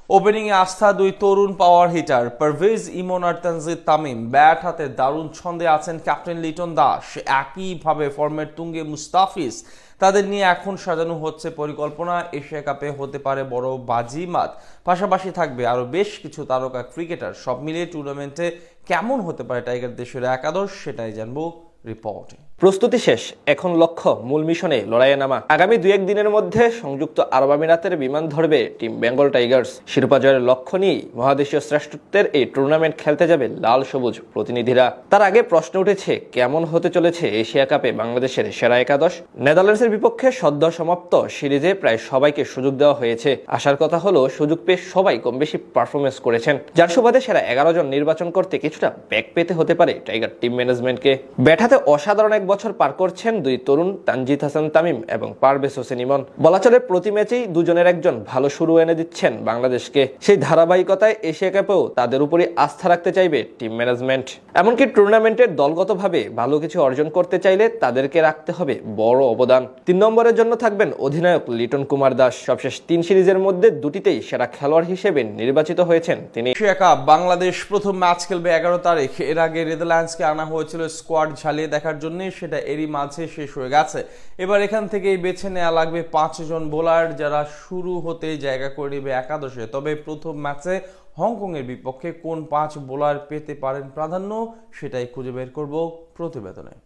Opening এ আস্থা দুই তরুণ power hitter Parvez ইমন আর Tanzid Tamim. Bat হাতে দারুণ ছন্দে আছেন ক্যাপ্টেন লিটন দাস, একইভাবে ফর্মের তুঙ্গে মুস্তাফিজ। তাদের নিয়ে এখন সাজানো হচ্ছে পরিকল্পনা, এশিয়া কাপে হতে পারে বড় বাজিমাত। পাশাপাশি থাকবে আরো বেশ কিছু তারকা ক্রিকেটার। সব মিলিয়ে টুর্নামেন্টে কেমন হতে পারে টাইগার দেশের একাদশ, সেটাই জানবো রিপোর্টে। প্রস্তুতি শেষ, এখন লক্ষ্য মূল মিশনে লড়াইয়ে নামা। আগামী 2-1 দিনের মধ্যে সংযুক্ত আরব আমিরাতের বিমান ধরবে টিম বেঙ্গল টাইগার্স। শিরোপা জয়ের লক্ষ্য নিয়েই মহাদেশীয় শ্রেষ্ঠত্বের এই টুর্নামেন্ট খেলতে যাবে লাল সবুজ প্রতিনিধিরা। তার আগে প্রশ্ন উঠেছে, কেমন হতে চলেছে এশিয়া কাপে বাংলাদেশের সেরা একাদশ। নেদারল্যান্ডসের বিপক্ষে সদ্য সমাপ্ত সিরিজে প্রায় সবাইকে সুযোগ দেওয়া হয়েছে। আসার কথা হলো, সুযোগ পেয়ে সবাই কম বেশি পারফরমেন্স করেছেন, যার সুবাদে সেরা 11 জন নির্বাচন করতে কিছুটা ব্যাক পেতে হতে পারে টাইগার টিম ম্যানেজমেন্টকে। ব্যাট হাতে অসাধারণ এক বছর পার করছেন দুই তরুণ তানজিদ হাসান তামিম এবং পারভেজ হোসেন ইমন। বলা চলে প্রতি ম্যাচেই দুজনের একজন ভালো শুরু এনে দিচ্ছেন বাংলাদেশকে। সেই ধারাবাহিকতায় এশিয়া কাপেও তাদের উপরই আস্থা রাখতে চাইবে টিম ম্যানেজমেন্ট। এমনকি টুর্নামেন্টের দলগতভাবে ভালো কিছু অর্জন করতে চাইলে তাদেরকে রাখতে হবে বড় অবদান। 3 নম্বরের জন্য থাকবেন অধিনায়ক লিটন কুমার দাস। সবশেষ 3 সিরিজের মধ্যে দুটিতেই সেরা খেলোয়াড় হিসেবে নির্বাচিত হয়েছেন তিনি। এশিয়া কাপ বাংলাদেশ প্রথম ম্যাচ খেলবে 11 তারিখ। এর আগে নেদারল্যান্ডসকে আনা হয়েছিল স্কোয়াড ঝালিয়ে দেখার জন্য, সেটা এরই মাঝে শেষ হয়ে গেছে। এবার এখান থেকেই বেছে নেওয়া লাগবে 5 জন বোলার, যারা শুরু হতেই জায়গা করে নেবে একাদশে। তবে প্রথম ম্যাচে হংকং এর বিপক্ষে কোন 5 বোলার পেতে পারেন প্রাধান্য, সেটাই খুঁজে বের করব প্রতিবেদনে।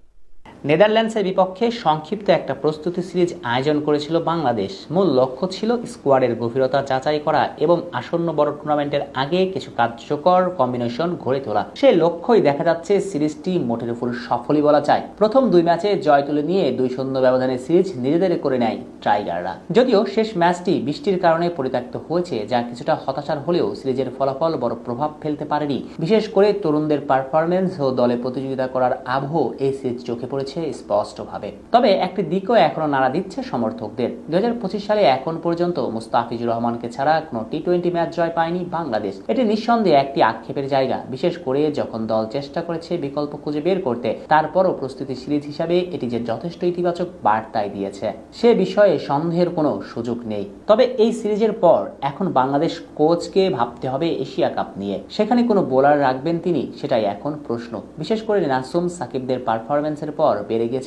নেদারল্যান্ডসের বিপক্ষে সংক্ষিপ্ত একটা প্রস্তুতি সিরিজ আয়োজন করেছিল বাংলাদেশ। মূল লক্ষ্য ছিল স্কোয়াডের গভীরতা যাচাই করা এবং আসন্ন বড় টুর্নামেন্টের আগে কিছু কার্যকর কম্বিনেশন গড়ে তোলা। সেই লক্ষ্যই দেখা যাচ্ছে সিরিজটি মোটের উপর সফলই বলা যায়। প্রথম 2 ম্যাচে জয় তুলে নিয়ে 2-0 ব্যবধানে সিরিজ নিজেদের করে নেয় টাইগাররা। যদিও শেষ ম্যাচটি বৃষ্টির কারণে পরিত্যক্ত হয়েছে, যা কিছুটা হতাশার হলেও সিরিজের ফলাফল বড় প্রভাব ফেলতে পারেনি। বিশেষ করে তরুণদের পারফরমেন্স ও দলে প্রতিযোগিতা করার আবহ এই সিরিজ চোখে পড়েছে স্পষ্টভাবে। তবে একটি দিকও এখনো নাড়া দিচ্ছে সমর্থকদের। 2025 সালে এখন পর্যন্ত মুস্তাফিজুর রহমানকে ছাড়া কোনো টি-20 ম্যাচ জয় পায়নি বাংলাদেশ। এটি নিঃসন্দেহে একটি আক্ষেপের জায়গা, বিশেষ করে যখন দল চেষ্টা করেছে বিকল্প খুঁজে বের করতে। তারপরও প্রস্তুতি সিরিজ হিসাবে এটি যে যথেষ্ট ইতিবাচক বার্তাই দিয়েছে, সে বিষয়ে সন্দেহের কোনো সুযোগ নেই। তবে এই সিরিজের পর এখন বাংলাদেশ কোচকে ভাবতে হবে এশিয়া কাপ নিয়ে। সেখানে কোনো বোলার রাখবেন তিনি, সেটাই এখন প্রশ্ন। বিশেষ করে নাসুম সাকিবদের পারফরমেন্সের পর বেড়ে গেছে